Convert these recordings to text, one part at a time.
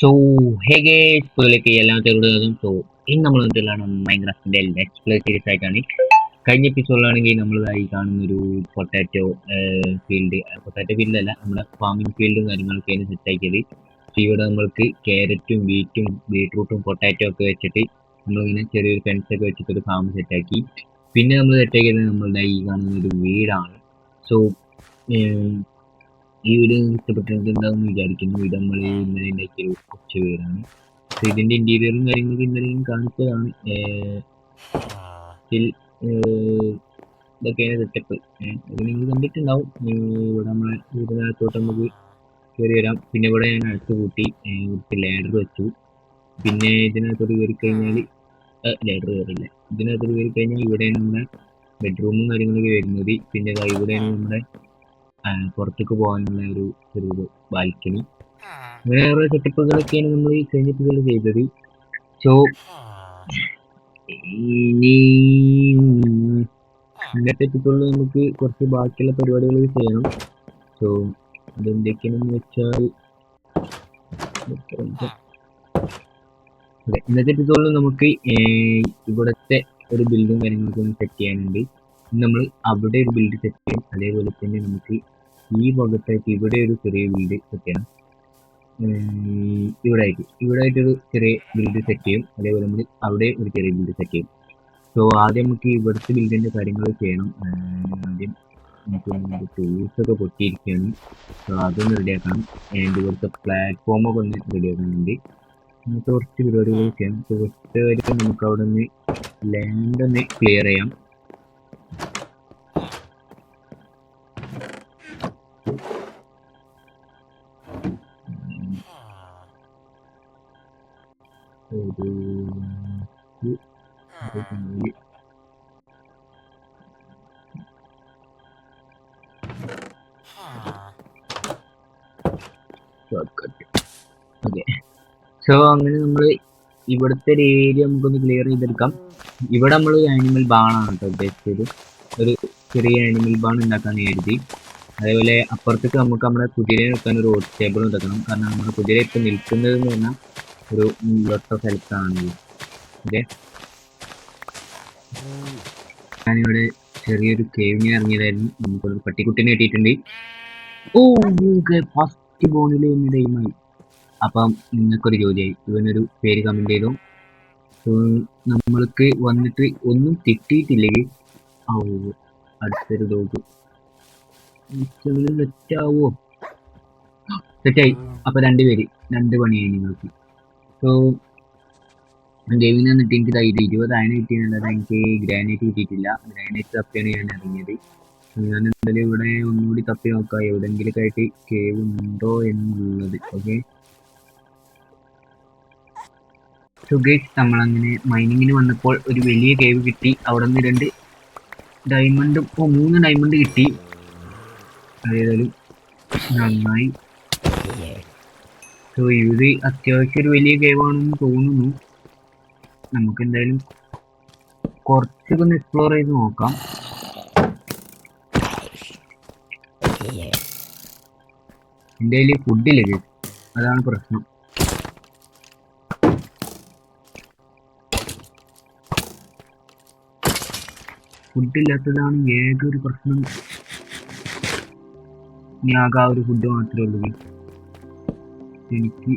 So ഹേ guys പുതിലേക്ക് എല്ലാവരും so ഇന്ന് നമ്മൾ എന്തെല്ലാം മൈൻക്രാഫ്റ്റിന്റെ ലെറ്റ്സ് പ്ലേ സീരീസ് ആയിട്ടാണ്. കഴിഞ്ഞ എപ്പിസോഡിലാണെങ്കിൽ നമ്മളായി കാണുന്ന ഒരു പൊട്ടാറ്റോ ഫീൽഡ് അല്ല, നമ്മുടെ ഫാമിംഗ് ഫീൽഡും കാര്യങ്ങളൊക്കെയാണ് സെറ്റ് ആക്കിയത്. ഇവിടെ നമ്മൾക്ക് ക്യാരറ്റും ബീറ്റും ബീട്രൂട്ടും പൊട്ടാറ്റോ ഒക്കെ വെച്ചിട്ട് നമ്മളിങ്ങനെ ചെറിയൊരു ഫെൻസ് ഒക്കെ വെച്ചിട്ട് ഒരു ഫാം സെറ്റ് ആക്കി. പിന്നെ നമ്മൾ സെറ്റ് ആക്കിയത് നമ്മളുടെ ഈ കാണുന്ന ഒരു വീടാണ്. സോ ഈ വീഡിയോ ഇഷ്ടപ്പെട്ടിട്ടുണ്ടാവും വിചാരിക്കുന്നു. ഇത് നമ്മൾ ഇന്നലെ ഉണ്ടാക്കിയ ഒരു കൊച്ചു വീടാണ്. സോ ഇതിന്റെ ഇന്റീരിയറും കാര്യങ്ങളൊക്കെ ഇന്നലെയും കാണിച്ചതാണ്. ഇതൊക്കെയാണ് സെറ്റപ്പ്. ഇത് നിങ്ങൾ കണ്ടിട്ടുണ്ടാവും. ഇവിടെ നമ്മളെ വീടിനകത്തോട്ട് നമുക്ക് കയറി വരാം. പിന്നെ ഇവിടെ ഞാൻ അടുത്ത് കൂട്ടി കുറച്ച് ലാഡർ വെച്ചു. പിന്നെ ഇതിനകത്തോട്ട് കയറി കഴിഞ്ഞാൽ ലാഡർ കയറില്ല. ഇതിനകത്തോട്ട് കയറി കഴിഞ്ഞാൽ ഇവിടെയാണ് നമ്മുടെ ബെഡ്റൂമും കാര്യങ്ങളൊക്കെ വരുന്നത്. പിന്നെ ഇവിടെയാണ് നമ്മുടെ പുറത്തേക്ക് പോകാനുള്ള ഒരു ചെറിയൊരു ബാൽക്കണി. അങ്ങനെ ഓരോ സെറ്റപ്പുകളൊക്കെയാണ് നമ്മൾ ഈ കഴിഞ്ഞ എപ്പിസോഡിൽ ചെയ്തത്. സോ ഇനി ഇന്നത്തെ എപ്പിസോഡിൽ നമുക്ക് കുറച്ച് ബാക്കിയുള്ള പരിപാടികൾ ചെയ്യണം. സോ അതെന്തൊക്കെയാണെന്ന് വെച്ചാൽ ഇന്നത്തെ എപ്പിസോഡിൽ നമുക്ക് ഇവിടുത്തെ ഒരു ബിൽഡും കാര്യങ്ങളൊക്കെ ഒന്ന് സെറ്റ് ചെയ്യാനുണ്ട്. നമ്മൾ അവിടെ ഒരു ബിൽഡ് സെറ്റ് ചെയ്യും. അതേപോലെ തന്നെ നമുക്ക് ഈ ഭാഗത്തായിട്ട് ഇവിടെ ഒരു ചെറിയ ബിൽഡ് സെറ്റ് ചെയ്യണം. ഇവിടെ ആയിട്ടൊരു ചെറിയ ബിൽഡ് സെറ്റ് ചെയ്യും. അതേപോലെ നമ്മൾ അവിടെ ഒരു ചെറിയ ബിൽഡ് സെറ്റ് ചെയ്യും. സോ ആദ്യം നമുക്ക് ഇവിടുത്തെ ബിൽഡിന്റെ കാര്യങ്ങൾ ചെയ്യണം. ആദ്യം നമുക്ക് ടൂൾസ് ഒക്കെ പൊട്ടിയിരിക്കുകയാണ്. സോ അതൊന്ന് റെഡിയാക്കണം. ഇവിടുത്തെ പ്ലാറ്റ്ഫോമൊക്കെ ഒന്ന് റെഡിയാക്കുന്നുണ്ട്. അങ്ങനത്തെ കുറച്ച് പരിപാടികൾ ചെയ്യാം. സോ ഫസ്റ്റ് കാര്യം നമുക്ക് അവിടെ നിന്ന് ലാൻഡ് ഒന്ന് ക്ലിയർ ചെയ്യാം. ഓക്കെ, സോ അങ്ങനെ നമ്മൾ ഇവിടുത്തെ ഒരു ഏരിയ നമുക്കൊന്ന് ക്ലിയർ ചെയ്തെടുക്കാം. ഇവിടെ നമ്മൾ ആനിമൽ ബാണാണ് കേട്ടോ ഉദ്ദേശിച്ചത്. ഒരു ചെറിയ ആനിമൽ ബാൺ ഉണ്ടാക്കാന്ന് കരുതി. അതേപോലെ അപ്പുറത്തേക്ക് നമുക്ക് നമ്മുടെ കുതിരയെ വെക്കാൻ ഒരു റോഡ് ടേബിൾ ഉണ്ടാക്കണം. കാരണം നമ്മുടെ കുതിര ഇപ്പം നിൽക്കുന്നത് എന്ന് പറഞ്ഞാൽ ഒരു ലോട്ട് ഓഫ് ഹെൽത്താണ്. ഓക്കെ, ഞാനിവിടെ ചെറിയൊരു കേവിന് ഇറങ്ങിയതായിരുന്നു. നമുക്കൊരു പട്ടിക്കുട്ടിനെ കിട്ടിയിട്ടുണ്ട്. ഓ ഫസ്റ്റ് ബോണിൽ ടൈമായി. അപ്പം നിങ്ങൾക്കൊരു ജോലിയായി, ഇവനൊരു പേര് കമന്റ് ചെയ്തു. നമ്മൾക്ക് വന്നിട്ട് ഒന്നും കിട്ടിയിട്ടില്ലെങ്കിൽ അടുത്തൊരു ഡോഗ് സെറ്റാവോ? സെറ്റായി. അപ്പൊ രണ്ട് പണിയായി നിങ്ങൾക്ക്. സോ ഗെയിമിൽ നിന്നിട്ട് എനിക്ക് 20 അയണ് കിട്ടിയെന്നുള്ളത്. എനിക്ക് ഗ്രാനൈറ്റ് കിട്ടിയിട്ടില്ല. ഗ്രാനൈറ്റ് തപ്പിയാണ് ഞാൻ ഇറങ്ങിയത്. ഞാൻ എന്തായാലും ഇവിടെ ഒന്നുകൂടി തപ്പി നോക്കാം എവിടെയെങ്കിലും ആയിട്ട് കേവ് ഉണ്ടോ എന്നുള്ളത്. ഓക്കെ, സോ ഗൈസ് നമ്മളങ്ങനെ മൈനിങ്ങിന് വന്നപ്പോൾ ഒരു വലിയ കേവ് കിട്ടി. അവിടെ നിന്ന് 2 ഡയമണ്ടും 3 ഡയമണ്ട് കിട്ടി. അതേതായാലും നന്നായി. സോ ഇത് അത്യാവശ്യം ഒരു വലിയ കേവ് ആണെന്ന് തോന്നുന്നു. നമുക്ക് എന്തായാലും കുറച്ചൊക്കെ ഒന്ന് എക്സ്പ്ലോർ ചെയ്ത് നോക്കാം. എൻ്റെ കയ്യിൽ ഫുഡില്ല ഗൈസ്, അതാണ് പ്രശ്നം. ഫുഡില്ലാത്തതാണ് ഏക ഒരു പ്രശ്നം. ഇനി ആകെ ആ ഒരു ഫുഡ് മാത്രമേ ഉള്ളൂ. എനിക്ക്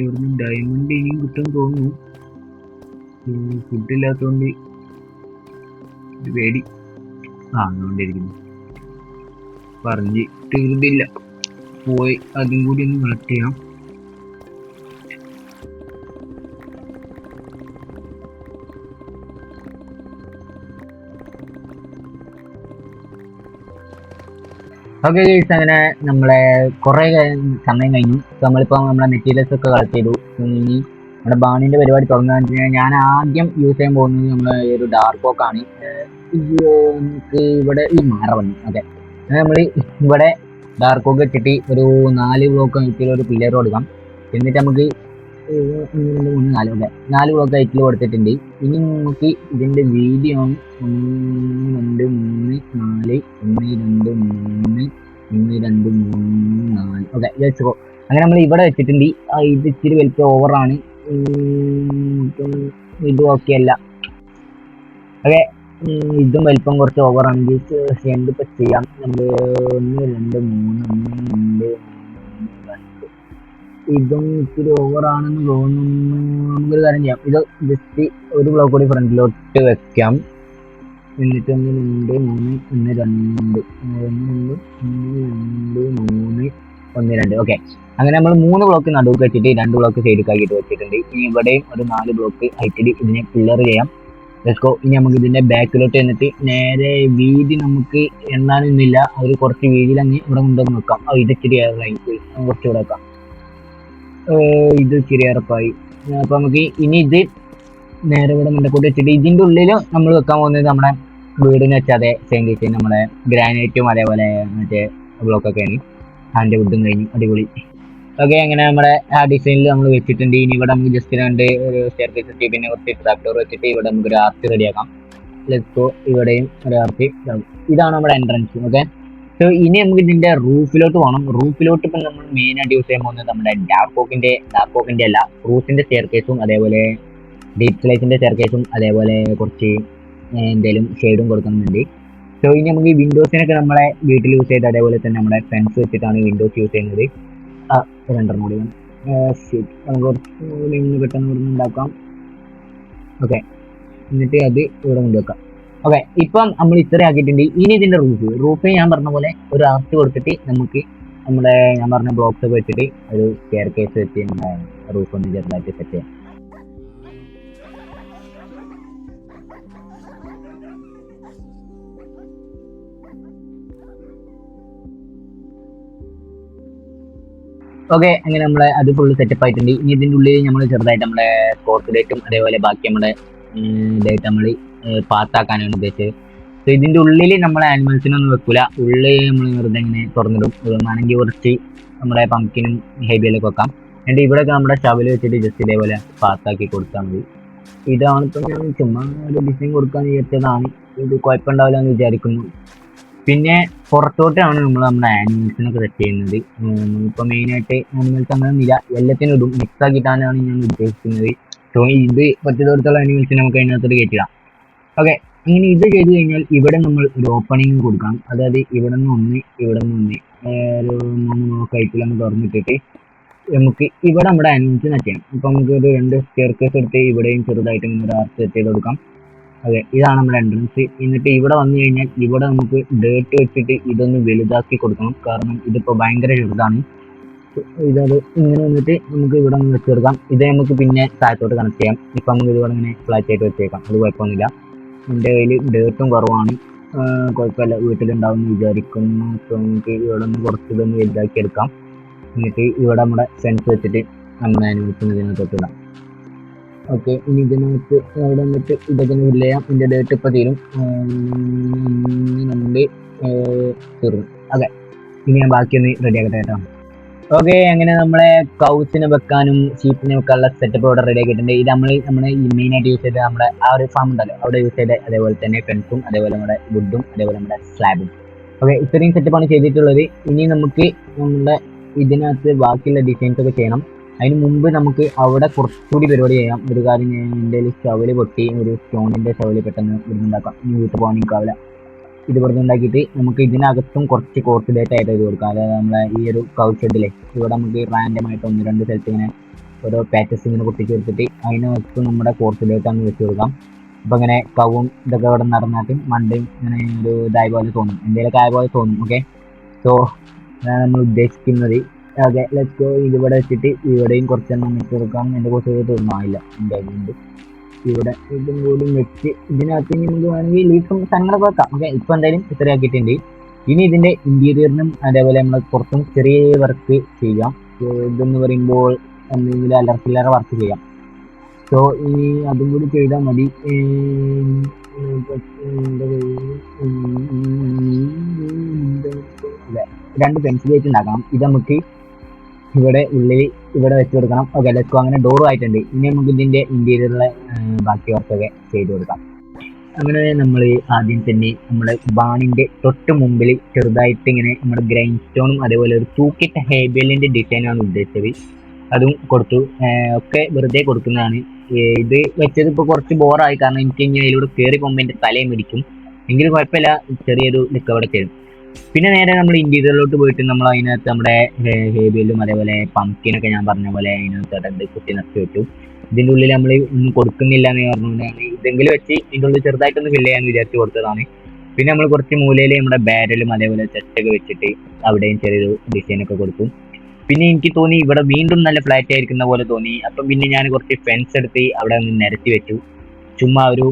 എവിടുന്ന് ഡയമണ്ട് ഇനിയും കിട്ടും തോന്നുന്നു. ഫുഡില്ലാത്തതുകൊണ്ട് പേടി അതുകൊണ്ടിരിക്കുന്നു. പറഞ്ഞ് തീർന്നില്ല. പോയി അതും കൂടി ഒന്ന് കളക്ട് ചെയ്യാം. ഓക്കെ ഗൈസ്, അങ്ങനെ നമ്മളെ കുറേ സമയം കഴിഞ്ഞു. നമ്മളിപ്പോൾ നമ്മളെ മെറ്റീരിയൽസ് ഒക്കെ കളക്ട് ചെയ്തു. ഇനി നമ്മുടെ ബാണിന്റെ പരിപാടി തുടങ്ങാന്ന് വെച്ച് കഴിഞ്ഞാൽ ഞാൻ ആദ്യം യൂസ് ചെയ്യാൻ പോകുന്നത് നമ്മളെ ഒരു ഡാർക്ക് ഓക്കാണ്. നമുക്ക് ഇവിടെ ഈ മര വന്നു. ഓക്കെ, നമ്മൾ ഇവിടെ ഡാർക്ക് ഓക്ക് വെച്ചിട്ട് ഒരു 4 ബ്ലോക്ക് ഹൈറ്റിൽ ഒരു പില്ലർ കൊടുക്കാം. എന്നിട്ട് നമുക്ക് 4 ബ്ലോക്ക് ഹൈറ്റിൽ കൊടുത്തിട്ടുണ്ട്. ഇനി നമുക്ക് ഇതിന്റെ വീതിയാണ് 1 2 3 4 1 2 3 1 2 3 4. Okay, let's go. അങ്ങനെ നമ്മൾ ഇവിടെ വെച്ചിട്ടുണ്ട്. ഇത് ഇച്ചിരി വലിപ്പം ഓവറാണ്. ഇത് ഓക്കെ അല്ല. ഓക്കെ, ഇതും വലിപ്പം കുറച്ച് ഓവറാണെങ്കിൽ എന്തിപ്പോൾ ചെയ്യാം. നമ്മൾ 1 2 3 1 2 3 ഇതും ഇച്ചിരി ഓവറാണെന്ന് തോന്നുന്നു. നമുക്കൊരു കാര്യം ചെയ്യാം, ഇത് ജസ്റ്റ് ഒരു ബ്ലോക്ക് കൂടി ഫ്രണ്ടിലോട്ട് വെക്കാം. എന്നിട്ട് 1 2 3 1 2 1 2 ഓക്കെ. അങ്ങനെ നമ്മൾ 3 ബ്ലോക്ക് നടുക്ക് വെച്ചിട്ട് 2 ബ്ലോക്ക് സൈഡിലേക്കാക്കിയിട്ട് വെച്ചിട്ടുണ്ട്. ഇനി ഇവിടെയും ഒരു 4 ബ്ലോക്ക് ഹൈറ്റിൽ ഇതിനെ പില്ലർ ചെയ്യാം. Let's go. ഇനി നമുക്ക് ഇതിന്റെ ബാക്കിലോട്ട് എന്നിട്ട് നേരെ വീതി നമുക്ക് എണ്ണാനൊന്നുമില്ല, ഒരു കുറച്ച് വീതിയിൽ അങ്ങ് ഇവിടെ കൊണ്ടുവന്ന് വെക്കാം. ഇത് ഇച്ചിരി ഏറായി, കുറച്ച് ഇവിടെ വെക്കാം. ഇത് ഇച്ചിരി ഏറപ്പായി. അപ്പൊ നമുക്ക് ഇനി ഇത് നേരെ ഇവിടെ മുണ്ടക്കൂട്ട് വെച്ചിട്ട് ഇതിന്റെ ഉള്ളിൽ നമ്മൾ വെക്കാൻ പോകുന്നത് നമ്മുടെ വീടിന് വെച്ചാൽ അതേ സെയിം ഡിസൈൻ നമ്മുടെ ഗ്രാനൈറ്റും അതേപോലെ മറ്റേ ബ്ലോക്കൊക്കെയാണ്. അതിന്റെ വുഡും കഴിഞ്ഞു, അടിപൊളി. ഓക്കെ, അങ്ങനെ നമ്മുടെ ആ ഡിസൈനിൽ നമ്മൾ വെച്ചിട്ടുണ്ട്. ഇനി ഇവിടെ നമുക്ക് ജസ്റ്റ് രണ്ട് ഒരു സ്റ്റെയർകേസ് വെച്ച് പിന്നെ കുറച്ച് ട്രാപ്പ് ഡോർ വെച്ചിട്ട് ഇവിടെ നമുക്ക് ഒരു ആർച്ച് റെഡിയാക്കാം. Let's go. ഇവിടെയും ഒരു ആർച്ച്. ഇതാണ് നമ്മുടെ എൻട്രൻസ്. ഓക്കെ, സോ ഇനി നമുക്ക് ഇതിന്റെ റൂഫിലോട്ട് പോകണം. റൂഫിലോട്ട് ഇപ്പം നമ്മൾ മെയിൻ ആയിട്ട് യൂസ് ചെയ്യാൻ പോകുന്നത് നമ്മുടെ ഡാർക്ക് ഓക്കിന്റെ അല്ല, റൂഫിന്റെ സ്റ്റെയർകേസും അതേപോലെ ഡീപ് സ്ലൈസിന്റെ സ്റ്റെയർകേസും അതേപോലെ കുറച്ച് എന്തെങ്കിലും ഷെയ്ഡും കൊടുക്കുന്നുണ്ട്. സോ ഇനി നമുക്ക് വിൻഡോസിനൊക്കെ നമ്മളെ വീട്ടിൽ യൂസ് ചെയ്ത് അതേപോലെ തന്നെ നമ്മുടെ ഫെൻസ് വെച്ചിട്ടാണ് വിൻഡോസ് യൂസ് ചെയ്യുന്നത്. രണ്ടെണ്ണം കൂടി നമുക്ക് കുറച്ചുകൂടി പെട്ടെന്ന് ഇവിടെ ഉണ്ടാക്കാം. ഓക്കെ, എന്നിട്ട് അത് ഇവിടെ കൊണ്ടുവെക്കാം. ഓക്കെ, ഇപ്പം നമ്മൾ ഇത്ര ആക്കിയിട്ടുണ്ട്. ഇനി ഇതിന്റെ റൂഫ് ഞാൻ പറഞ്ഞ പോലെ ഒരു ആർച്ച് കൊടുത്തിട്ട് നമുക്ക് നമ്മുടെ ഞാൻ പറഞ്ഞ ബ്ലോക്സ് ഒക്കെ വെച്ചിട്ട് ഒരു സ്റ്റെയർ കേസ് വെച്ച് നമ്മുടെ റൂഫ് ഒന്ന് ചെറുതായിട്ട് സെറ്റ് ചെയ്യാം. ഓക്കെ, അങ്ങനെ നമ്മളെ അത് ഫുള്ള് സെറ്റപ്പ് ആയിട്ടുണ്ട്. ഇനി ഇതിൻ്റെ ഉള്ളിൽ നമ്മൾ ചെറുതായിട്ട് നമ്മുടെ സ്പോർട്സ് ഡേറ്റും അതേപോലെ ബാക്കി നമ്മുടെ ഡേറ്റ് നമ്മൾ പാസ്സാക്കാനാണ് ഉദ്ദേശിച്ചത്. സോ ഇതിൻ്റെ ഉള്ളിൽ നമ്മളെ ആനിമൽസിനൊന്നും വെക്കൂല, ഉള്ളിൽ നമ്മൾ വെറുതെ ഇങ്ങനെ തുറന്നിടും. വേണമെങ്കിൽ കുറച്ച് നമ്മുടെ പംകിനും ഹെബിയിലൊക്കെ വെക്കാം. എന്നിട്ട് ഇവിടെയൊക്കെ നമ്മുടെ ഷവൽ വെച്ചിട്ട് ജസ്റ്റ് ഇതേപോലെ പാസ്സാക്കി കൊടുത്താൽ മതി. ഇതാണ് ഇപ്പം ഞാൻ ചുമ്മാ ഒരു ഡിസൈൻ കൊടുക്കാൻ വിചാരിച്ചതാണ്. ഇത് കുഴപ്പമുണ്ടാവില്ല എന്ന് വിചാരിക്കുന്നു. പിന്നെ പുറത്തോട്ടാണ് നമ്മൾ നമ്മുടെ ആനിമൽസിനൊക്കെ സെറ്റ് ചെയ്യുന്നത്. ഇപ്പോൾ മെയിനായിട്ട് ആനിമൽസ് അങ്ങനെ ഒന്നുമില്ല, എല്ലാത്തിനും ഇടും, മിക്സ് ആക്കിയിട്ടാണ് ഞാൻ ഉദ്ദേശിക്കുന്നത്. സോ ഇത് പറ്റിയതോടത്തോളം ആനിമൽസിന് നമുക്ക് അതിനകത്തോട്ട് കയറ്റിടാം. ഓക്കെ, അങ്ങനെ ഇത് ചെയ്ത് കഴിഞ്ഞാൽ ഇവിടെ നമ്മൾ ഒരു ഓപ്പണിങ് കൊടുക്കണം. അതായത് ഇവിടെ നിന്ന് ഒന്ന് ഒരു 3 കൈറ്റിൽ നമ്മൾ തുറന്നിട്ടിട്ട് നമുക്ക് ഇവിടെ നമ്മുടെ ആനിമൽസിനെ ചെയ്യാം. ഇപ്പം നമുക്ക് ഒരു 2 സ്റ്റെയർകേസ് എടുത്ത് ഇവിടെയും ചെറുതായിട്ട് ഒരു ആർച്ച് സെറ്റ് ചെയ്ത് കൊടുക്കാം. അതെ, ഇതാണ് നമ്മുടെ എൻട്രൻസ്. എന്നിട്ട് ഇവിടെ വന്നു കഴിഞ്ഞാൽ ഇവിടെ നമുക്ക് ഡേർട്ട് വെച്ചിട്ട് ഇതൊന്ന് വലുതാക്കി കൊടുക്കണം, കാരണം ഇതിപ്പോൾ ഭയങ്കര ചെറുതാണ്. ഇതത് ഇങ്ങനെ വന്നിട്ട് നമുക്ക് ഇവിടെ ഒന്ന് വെച്ച് കൊടുക്കാം. ഇത് നമുക്ക് പിന്നെ താഴത്തോട്ട് കണക്ട് ചെയ്യാം. ഇപ്പം നമുക്ക് ഇവിടെ ഇങ്ങനെ ഫ്ലാറ്റ് ആയിട്ട് വെച്ചേക്കാം, അത് കുഴപ്പമൊന്നുമില്ല. എൻ്റെ കയ്യിൽ ഡേർട്ടും കുറവാണ്, കുഴപ്പമില്ല, വീട്ടിലുണ്ടാവുമെന്ന് വിചാരിക്കുന്നു. സോ നമുക്ക് ഇവിടെ ഒന്ന് കുറച്ച് ഇതൊന്ന് വലുതാക്കി എടുക്കാം. എന്നിട്ട് ഇവിടെ നമ്മുടെ ഫെൻസ് വെച്ചിട്ട് നമ്മുടെ ആനിമൽസിന് ഇതിനകത്തോട്ട് ഇടാം. ഓക്കെ, ഇനി ഇതിനകത്ത് അവിടെ വന്നിട്ട് ഇതൊക്കെ ഫില്ല് ചെയ്യാം. ഇതിൻ്റെ ഡേറ്റ് ഇപ്പോൾ തീരും, തീർന്നു. ഓക്കെ, ഇനി ഞാൻ ബാക്കിയൊന്ന് റെഡി ആക്കട്ടെ കേട്ടോ. ഓക്കെ, അങ്ങനെ നമ്മളെ കൗസിനെ വെക്കാനും ഷീപ്പിനെ വെക്കാനുള്ള സെറ്റപ്പ് ഇവിടെ റെഡി ആക്കിയിട്ടുണ്ട്. ഇത് നമ്മൾ മെയിനായിട്ട് യൂസ് ചെയ്ത് നമ്മുടെ ആ ഒരു ഫാം ഉണ്ടല്ലോ അവിടെ യൂസ് ചെയ്ത് അതേപോലെ തന്നെ ഫെൻസും അതേപോലെ നമ്മുടെ വുഡും അതേപോലെ നമ്മുടെ സ്ലാബും. ഓക്കെ, ഇത്രയും സെറ്റപ്പാണ് ചെയ്തിട്ടുള്ളത്. ഇനി നമുക്ക് നമ്മുടെ ഇതിനകത്ത് ബാക്കിയുള്ള ഡിസൈൻസ് ഒക്കെ ചെയ്യണം. അതിന് മുമ്പ് നമുക്ക് അവിടെ കുറച്ചുകൂടി പരിപാടി ചെയ്യാം. ഒരു കാര്യം, ഞാൻ എൻ്റെ ഷവല് പൊട്ടി, ഒരു സ്റ്റോണിൻ്റെ ഷവല് പെട്ടെന്ന് ഇവിടുന്നുണ്ടാക്കാം. ഇനി വീട്ടിൽ പോകാൻ നിൽക്കാവില്ല. ഇത് വെറുതെ ഉണ്ടാക്കിയിട്ട് നമുക്ക് ഇതിനകത്തും കുറച്ച് കോർഡിനേറ്റ് ആയിട്ട് ഇത് കൊടുക്കാം. അതായത് നമ്മളെ ഈ ഒരു കൗ ഷെഡിലെ ഇവിടെ നമുക്ക് റാൻഡമായിട്ട് 1-2 സ്ഥലത്ത് ഇങ്ങനെ ഓരോ പാറ്റസ് ഇങ്ങനെ പൊട്ടിച്ച് കൊടുത്തിട്ട് അതിനകത്ത് നമ്മുടെ കോർഡിനേറ്റ് അങ്ങ് വെച്ച് കൊടുക്കാം. അപ്പോൾ ഇങ്ങനെ കവും ഇതൊക്കെ ഇവിടെ നടന്നിട്ട് മണ്ടയും ഇങ്ങനെ ഒരു ഇതായ പോലെ തോന്നും, എന്തെങ്കിലുമൊക്കെ ആയ പോലെ തോന്നും. ഓക്കെ, സോ അതാണ് നമ്മൾ ഉദ്ദേശിക്കുന്നത്. Okay, let's go. ഇതിവിടെ വെച്ചിട്ട് ഇവിടെയും കുറച്ചെണ്ണം വെച്ച് കൊടുക്കാം. എൻ്റെ കുറച്ച് തോന്നുന്നില്ല എൻ്റെ അതുകൊണ്ട് ഇവിടെ ഇതും കൂടി വെച്ച് ഇതിനകത്ത് നമുക്ക് വേണമെങ്കിൽ ലീഫും സംഗതി വെക്കാം. ഓക്കെ, ഇപ്പോൾ എന്തായാലും ഇത്രയാക്കിയിട്ടുണ്ട്. ഇനി ഇതിൻ്റെ ഇൻറ്റീരിയറിനും അതേപോലെ നമ്മൾ പുറത്തും ചെറിയ വർക്ക് ചെയ്യാം. ഇതെന്ന് പറയുമ്പോൾ എന്തെങ്കിലും അല്ലറ വർക്ക് ചെയ്യാം. സോ ഇനി അതും കൂടി ചെയ്താൽ മതി. അതെ, 2 പെൻസിൽ വെച്ച് ഉണ്ടാക്കണം. ഇത് നമുക്ക് ഇവിടെ ഉള്ളിൽ ഇവിടെ വെച്ച് കൊടുക്കണം. Okay, let's go. അങ്ങനെ ഡോറും ആയിട്ടുണ്ട്. ഇനി നമുക്ക് ഇതിൻ്റെ ഇൻറ്റീരിയറിലെ ബാക്കി വർക്കൊക്കെ ചെയ്ത് കൊടുക്കാം. അങ്ങനെ നമ്മൾ ആദ്യം തന്നെ നമ്മുടെ ബാണിന്റെ തൊട്ട് മുമ്പിൽ ചെറുതായിട്ട് ഇങ്ങനെ നമ്മുടെ ഗ്രൈൻഡ് സ്റ്റോണും അതേപോലെ ഒരു തൂക്കിട്ട ഹേബിയലിന്റെ ഡിസൈനാണ് ഉദ്ദേശിച്ചത്. അതും കൊടുത്തു. ഒക്കെ വെറുതെ കൊടുക്കുന്നതാണ്. ഇത് വെച്ചത് ഇപ്പോൾ കുറച്ച് ബോറായി, കാരണം എനിക്ക് ഇനി അതിലൂടെ കയറി പോകുമ്പോൾ എൻ്റെ തലയും പിടിക്കും. എങ്കിലും കുഴപ്പമില്ല, ചെറിയൊരു ലുക്ക് അവിടെ തരും. പിന്നെ നേരെ നമ്മൾ ഇന്റീരിയറിലോട്ട് പോയിട്ട് നമ്മൾ അതിനകത്ത് നമ്മുടെ ഹേബിയലും അതേപോലെ പംകിനൊക്കെ ഞാൻ പറഞ്ഞ പോലെ അതിനകത്ത് കുത്തി നഷ്ട വെച്ചു. ഇതിന്റെ ഉള്ളിൽ നമ്മൾ ഒന്നും കൊടുക്കുന്നില്ല എന്ന് പറഞ്ഞുകൊണ്ടാണ് ഇതെങ്കിലും വെച്ച് ഇതിന്റെ ഉള്ളിൽ ചെറുതായിട്ടൊന്ന് ഫില്ല് ചെയ്യാൻ വിചാരിച്ച് കൊടുത്തതാണ്. പിന്നെ നമ്മൾ കുറച്ച് മൂലയിൽ നമ്മുടെ ബാരലും അതേപോലെ ചെസ്റ്റൊക്കെ വെച്ചിട്ട് അവിടെയും ചെറിയൊരു ഡിസൈൻ ഒക്കെ കൊടുത്തു. പിന്നെ എനിക്ക് തോന്നി ഇവിടെ വീണ്ടും നല്ല ഫ്ലാറ്റ് ആയിരിക്കുന്ന പോലെ തോന്നി. അപ്പം പിന്നെ ഞാൻ കുറച്ച് ഫെൻസ് എടുത്ത് അവിടെ ഒന്ന് നിരത്തി വെച്ചു. ചുമ്മാ ഒരു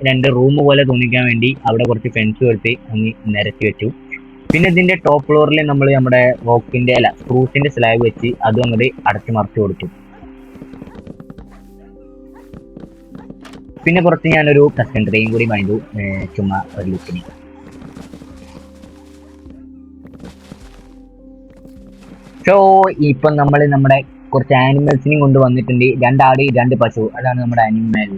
2 റൂം പോലെ തോന്നിക്കാൻ വേണ്ടി അവിടെ കുറച്ച് ഫെൻസ് എടുത്ത് അങ്ങ് നിരത്തി വെച്ചു. പിന്നെ ഇതിന്റെ ടോപ്പ് ഫ്ലോറിൽ നമ്മൾ നമ്മുടെ റോക്കിന്റെ അല്ല സ്ക്രൂസിന്റെ സ്ലാബ് വെച്ച് അതും അങ്ങോട്ട് അടച്ചു മറിച്ചു കൊടുത്തു. പിന്നെ കുറച്ച് ഞാനൊരു കസ്റ്റൻ ട്രെയും കൂടി പണിതു, ചുമ്മാ ഒരു ലുക്കിന്. സോ ഇപ്പം നമ്മൾ നമ്മുടെ കുറച്ച് ആനിമൽസിനെയും കൊണ്ട് വന്നിട്ടുണ്ട്. 2 ആട് 2 പശു, അതാണ് നമ്മുടെ ആനിമൽ.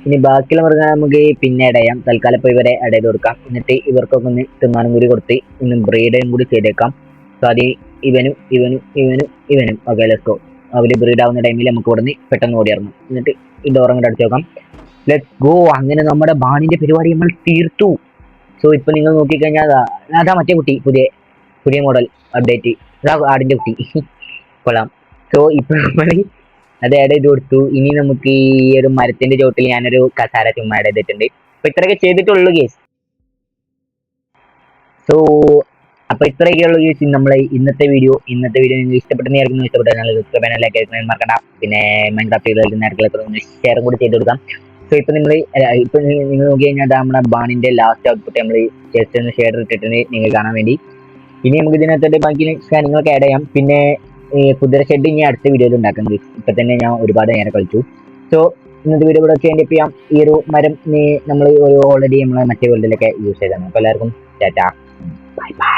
ഇനി ബാക്കിയുള്ള മൃഗം നമുക്ക് പിന്നെ ഇടയാം. തൽക്കാലം ഇപ്പോൾ ഇവരെ ഇടയിൽ കൊടുക്കാം. എന്നിട്ട് ഇവർക്കൊക്കെ ഒന്ന് തിന്നാനും കൂടി കൊടുത്ത് ഒന്ന് ബ്രീഡും കൂടി ചെയ്തേക്കാം. സോ അത് ഇവനും ഓക്കെ ലെറ്റ്സ് ഗോ. അവർ ബ്രീഡ് ആവുന്ന ടൈമിൽ നമുക്ക് ഇവിടുന്ന് പെട്ടെന്ന് ഓടിയിറങ്ങും. എന്നിട്ട് ഈ ഡോർ അങ്ങോട്ട് അടിച്ചു നോക്കാം. Let's go. അങ്ങനെ നമ്മുടെ ബാണിന്റെ പരിപാടി നമ്മൾ തീർത്തു. സോ ഇപ്പൊ നിങ്ങൾ നോക്കിക്കഴിഞ്ഞാൽ അതാ മറ്റേ കുട്ടി, പുതിയ മോഡൽ അപ്ഡേറ്റ്, അതാ ആടിന്റെ കുട്ടി. കൊള്ളാം. സോ ഇപ്പൊ നമ്മൾ അത് ആഡ് ചെയ്ത് കൊടുത്തു. ഇനി നമുക്ക് ഈ ഒരു മരത്തിന്റെ ചോട്ടിൽ ഞാനൊരു കസാര ചുമ്മാ ആഡ് ചെയ്തിട്ടുണ്ട്. അപ്പൊ ഇത്രയൊക്കെ ചെയ്തിട്ടുള്ളൂ കേസ്. സോ അപ്പൊ ഇത്രയൊക്കെയുള്ളൂ കേസ് നമ്മളെ ഇന്നത്തെ വീഡിയോ. നിങ്ങൾ ഇഷ്ടപ്പെട്ടെന്ന് ഇഷ്ടപ്പെട്ടാൽ മറക്കണ്ട. പിന്നെ മൈൻക്രാഫ്റ്റ് ഷെയറും കൂടി ചെയ്ത് കൊടുക്കാം. സോ ഇപ്പൊ നിങ്ങൾ നോക്കി കഴിഞ്ഞാൽ നമ്മുടെ ബാണിന്റെ ലാസ്റ്റ് ഔട്ട്പുട്ട് നമ്മൾ ജസ്റ്റ് ഒന്ന് ഷെയർ ഇട്ടിട്ടുണ്ട് നിങ്ങൾ കാണാൻ വേണ്ടി. ഇനി നമുക്ക് ഇതിനകത്ത് ബാക്കി കാര്യങ്ങളൊക്കെ ആഡ് ചെയ്യാം. പിന്നെ കുതിര ഷെഡ് ഇനി അടുത്ത വീഡിയോയിൽ ഉണ്ടാക്കുന്നത്. ഇപ്പൊ തന്നെ ഞാൻ ഒരുപാട് നേരം കളിച്ചു. സോ ഇന്നത്തെ വീഡിയോ ഇവിടെ ചേഞ്ച് ചെയ്യാം. ഈ ഒരു മരം നമ്മൾ ഓൾറെഡി നമ്മളെ മറ്റേ വേൾഡിലൊക്കെ യൂസ് ചെയ്താണ്. അപ്പൊ എല്ലാവർക്കും ടാറ്റാ, ബൈ ബൈ.